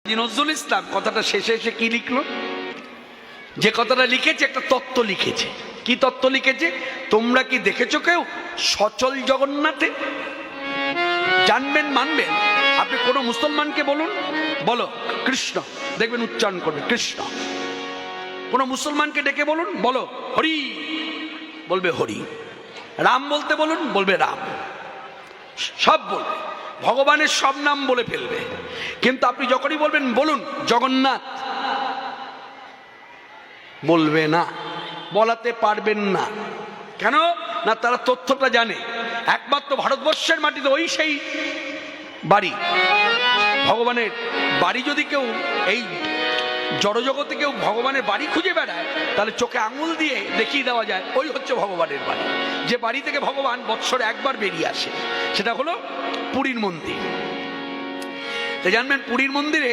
নজরুল ইসলাম কথাটা শেষে এসে কি লিখলো? যে কথাটা লিখেছে একটা তত্ত্ব লিখেছে। কি তত্ত্ব লিখেছে? তোমরা কি দেখেছো কেউ সচল জগন্নাথে? জানবেন মানবেন, আপনি কোনো মুসলমানকে বলুন, বলো কৃষ্ণ, দেখবেন উচ্চারণ করবে কৃষ্ণ। কোনো মুসলমানকে ডেকে বলুন, বলো হরি, বলবে হরি। রাম বলতে বলুন, বলবে রাম। সব বলবে, ভগবানের সব নাম বলে ফেলবে। কিন্তু আপনি যখনই বলবেন বলুন জগন্নাথ, বলবে না, বলাতে পারবেন না। কেন না? তারা তথ্যটা জানে। একমাত্র ভারতবর্ষের মাটিতে ওই সেই বাড়ি, ভগবানের বাড়ি। যদি কেউ এই জড়জগতে কেউ ভগবানের বাড়ি খুঁজে বেড়ায়, তাহলে চোখে আঙুল দিয়ে দেখিয়ে দেওয়া যায় ওই হচ্ছে ভগবানের বাড়ি। যে বাড়ি থেকে ভগবান বৎসরে একবার বেরিয়ে আসে, সেটা হলো পুরীর মন্দির। তো জানবেন পুরীর মন্দিরে